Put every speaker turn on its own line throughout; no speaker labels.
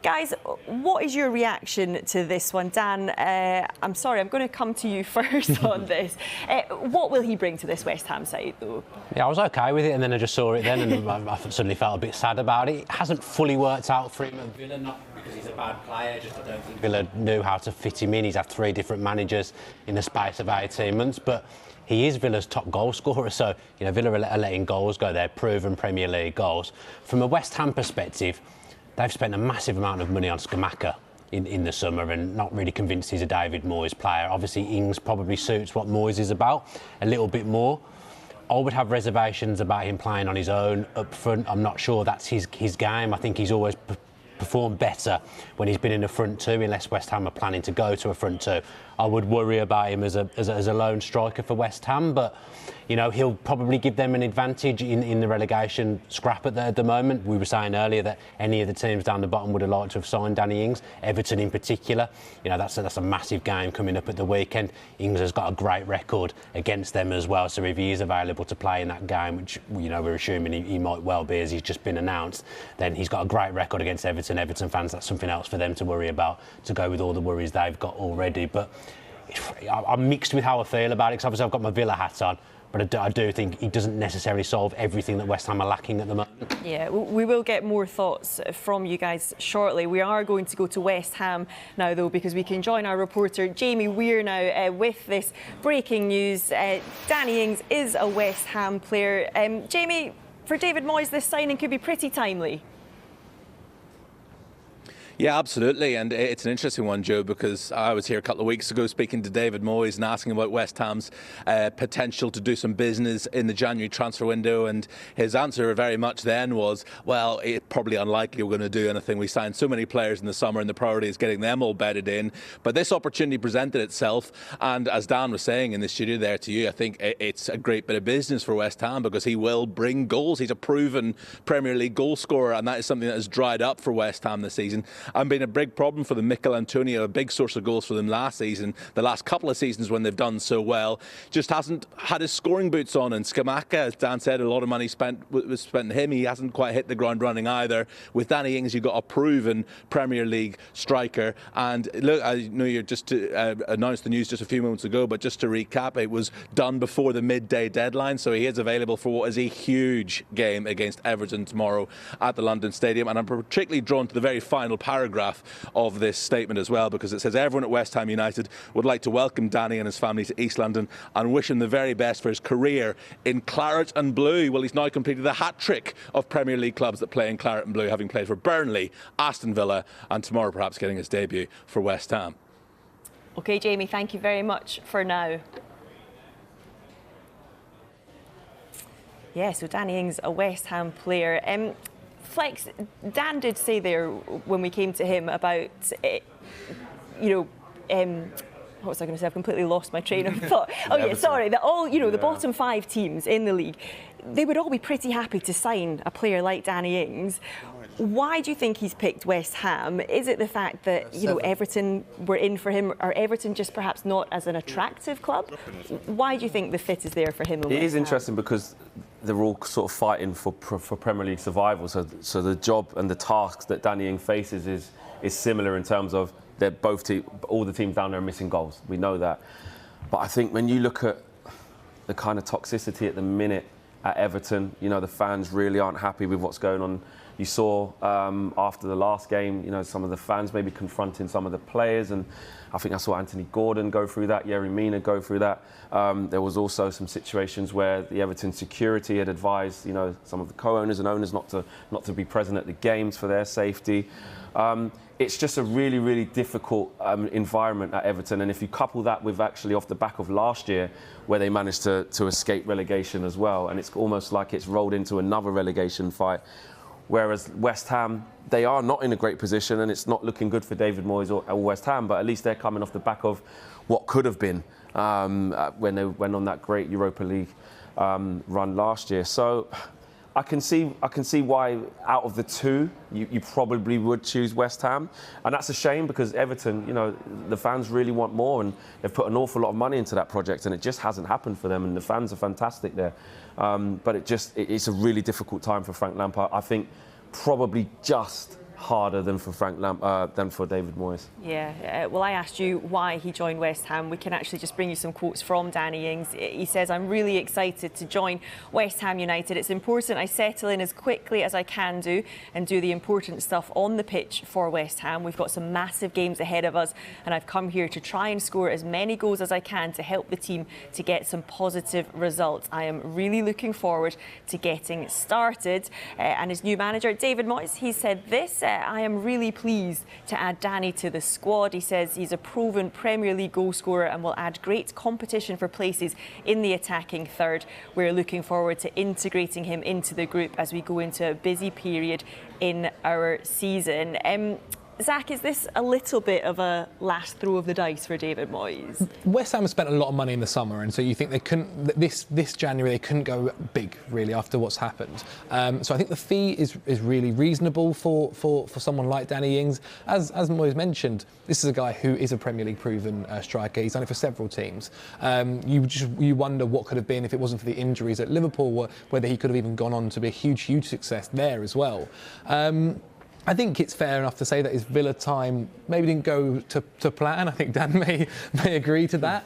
Guys, what is your reaction to this one? Dan, I'm sorry, I'm going to come to you first on this. What will he bring to this West Ham side, though?
Yeah, I was OK with it, and then I just saw it then, and I suddenly felt a bit sad about it. It hasn't fully worked out for him at Villa, not because he's a bad player, just I don't think Villa knew how to fit him in. He's had 3 different managers in the space of 18 months, but he is Villa's top goal scorer, so you know Villa are letting goals go there, proven Premier League goals. From a West Ham perspective, they've spent a massive amount of money on Scamacca in the summer and not really convinced he's a David Moyes player. Obviously, Ings probably suits what Moyes is about a little bit more. I would have reservations about him playing on his own up front. I'm not sure that's his game. I think he's always performed better when he's been in the front two, unless West Ham are planning to go to a front two. I would worry about him as a lone striker for West Ham, but you know he'll probably give them an advantage in the relegation scrap at the moment. We were saying earlier that any of the teams down the bottom would have liked to have signed Danny Ings, Everton in particular. You know that's a massive game coming up at the weekend. Ings has got a great record against them as well, so if he is available to play in that game, which you know we're assuming he might well be as he's just been announced, then he's got a great record against Everton. Everton fans, that's something else for them to worry about, to go with all the worries they've got already. But I'm mixed with how I feel about it, because obviously I've got my Villa hat on, but I do think he doesn't necessarily solve everything that West Ham are lacking at the moment.
Yeah, we will get more thoughts from you guys shortly. We are going to go to West Ham now, though, because we can join our reporter Jamie Weir now with this breaking news. Danny Ings is a West Ham player. Jamie, for David Moyes, this signing could be pretty timely.
Yeah, absolutely, and it's an interesting one, Joe, because I was here a couple of weeks ago speaking to David Moyes and asking about West Ham's potential to do some business in the January transfer window, and his answer very much then was, well, it's probably unlikely we're going to do anything. We signed so many players in the summer and the priority is getting them all bedded in, but this opportunity presented itself, and as Dan was saying in the studio there to you, I think it's a great bit of business for West Ham because he will bring goals. He's a proven Premier League goal scorer, and that is something that has dried up for West Ham this season and been a big problem for them. Mikel Antonio, a big source of goals for them last season, the last couple of seasons when they've done so well, just hasn't had his scoring boots on. And Scamacca, as Dan said, a lot of money was spent on him. He hasn't quite hit the ground running either. With Danny Ings, you've got a proven Premier League striker. And look, I know you just announced the news just a few moments ago, but just to recap, it was done before the midday deadline, so he is available for what is a huge game against Everton tomorrow at the London Stadium. And I'm particularly drawn to the very final paragraph of this statement as well, because it says everyone at West Ham United would like to welcome Danny and his family to East London and wish him the very best for his career in claret and blue. Well, he's now completed the hat-trick of Premier League clubs that play in claret and blue, having played for Burnley, Aston Villa, and tomorrow perhaps getting his debut for West Ham.
OK, Jamie, thank you very much for now. Yeah, so Danny Ings, a West Ham player. Flex, Dan did say there when we came to him about, what was I going to say? I've completely lost my train of thought. Oh yeah, sorry. That all, the bottom 5 teams in the league, they would all be pretty happy to sign a player like Danny Ings. Why do you think he's picked West Ham? Is it the fact that Everton were in for him, or Everton just perhaps not as an attractive club? Why do you think the fit is there for him?
It is interesting because they're all sort of fighting for Premier League survival. So the job and the tasks that Danny Ings faces is similar in terms of they're all the teams down there are missing goals. We know that. But I think when you look at the kind of toxicity at the minute at Everton, the fans really aren't happy with what's going on. You saw after the last game, some of the fans maybe confronting some of the players, and I think I saw Anthony Gordon go through that, Yerry Mina go through that. There was also some situations where the Everton security had advised, some of the co-owners and owners not to be present at the games for their safety. It's just a really, really difficult environment at Everton, and if you couple that with actually off the back of last year, where they managed to escape relegation as well, and it's almost like it's rolled into another relegation fight. Whereas West Ham, they are not in a great position, and it's not looking good for David Moyes or West Ham, but at least they're coming off the back of what could have been when they went on that great Europa League run last year. So I can see why out of the two, you probably would choose West Ham. And that's a shame because Everton, the fans really want more, and they've put an awful lot of money into that project, and it just hasn't happened for them, and the fans are fantastic there. But it's a really difficult time for Frank Lampard. I think probably just harder than for than for David Moyes.
Yeah, well, I asked you why he joined West Ham. We can actually just bring you some quotes from Danny Ings. He says, "I'm really excited to join West Ham United. It's important I settle in as quickly as I can do and do the important stuff on the pitch for West Ham. We've got some massive games ahead of us, and I've come here to try and score as many goals as I can to help the team to get some positive results. I am really looking forward to getting started." And his new manager, David Moyes, he said this, "I am really pleased to add Danny to the squad." He says he's a proven Premier League goal scorer and will add great competition for places in the attacking third. We're looking forward to integrating him into the group as we go into a busy period in our season. Zach, is this a little bit of a last throw of the dice for David Moyes?
West Ham spent a lot of money in the summer, and so you think they couldn't. This January they couldn't go big really after what's happened. So I think the fee is really reasonable for someone like Danny Ings. As Moyes mentioned, this is a guy who is a Premier League proven striker. He's done it for several teams. You wonder what could have been if it wasn't for the injuries at Liverpool, whether he could have even gone on to be a huge success there as well. I think it's fair enough to say that his Villa time maybe didn't go to plan. I think Dan may agree to that.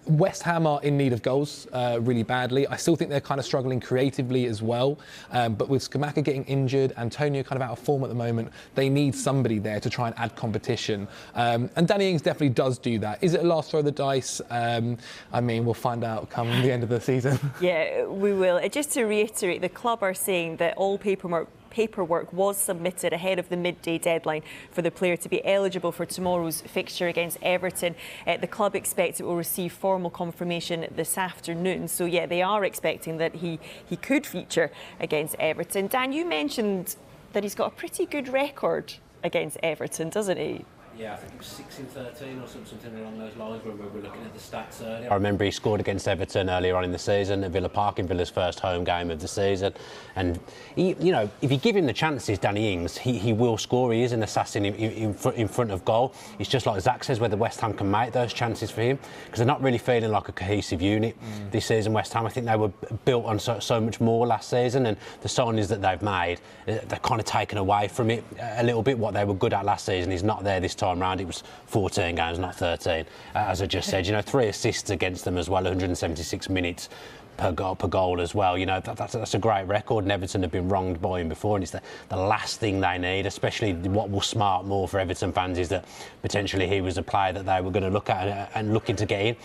West Ham are in need of goals really badly. I still think they're kind of struggling creatively as well. But with Scamacca getting injured, Antonio kind of out of form at the moment, they need somebody there to try and add competition. And Danny Ings definitely does do that. Is it a last throw of the dice? I mean, we'll find out come the end of the season.
Yeah, we will. Just to reiterate, the club are saying that all paperwork was submitted ahead of the midday deadline for the player to be eligible for tomorrow's fixture against Everton. The club expects it will receive formal confirmation this afternoon. So, yeah, they are expecting that he could feature against Everton. Dan, you mentioned that he's got a pretty good record against Everton, doesn't he?
Yeah, I think it was 6 in 13 or something along those lines when we were looking at the stats earlier. I remember he scored against Everton earlier on in the season at Villa Park in Villa's first home game of the season. And, if you give him the chances, Danny Ings, he will score. He is an assassin in front of goal. It's just like Zach says, whether West Ham can make those chances for him, because they're not really feeling like a cohesive unit this season, West Ham. I think they were built on so much more last season, and the signings that they've made, they're kind of taken away from it a little bit. What they were good at last season is not there this time round. It was 14 games, not 13. As I just said, 3 assists against them as well, 176 minutes per goal as well. That's a great record, and Everton have been wronged by him before, and it's the last thing they need. Especially what will smart more for Everton fans is that potentially he was a player that they were going to look at and looking to get in.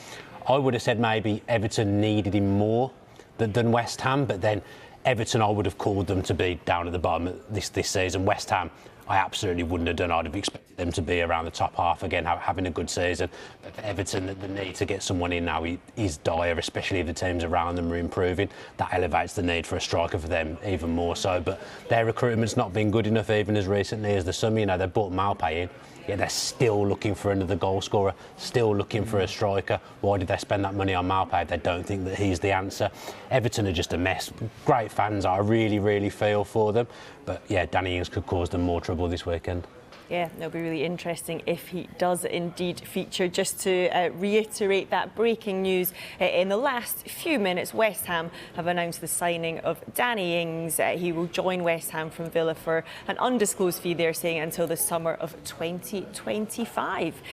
I would have said maybe Everton needed him more than West Ham, but then Everton, I would have called them to be down at the bottom this season. West Ham, I absolutely wouldn't have done. I'd have expected them to be around the top half again, having a good season. But for Everton, the need to get someone in now is dire, especially if the teams around them are improving. That elevates the need for a striker for them even more so. But their recruitment's not been good enough even as recently as the summer. They brought Malpay in. Yeah, they're still looking for another goal scorer, still looking for a striker. Why did they spend that money on Malpay if they don't think that he's the answer? Everton are just a mess. Great fans, I really feel for them. But yeah, Danny Ings could cause them more trouble this weekend.
Yeah, it'll be really interesting if he does indeed feature. Just to reiterate that breaking news, in the last few minutes, West Ham have announced the signing of Danny Ings. He will join West Ham from Villa for an undisclosed fee, they're saying, until the summer of 2025.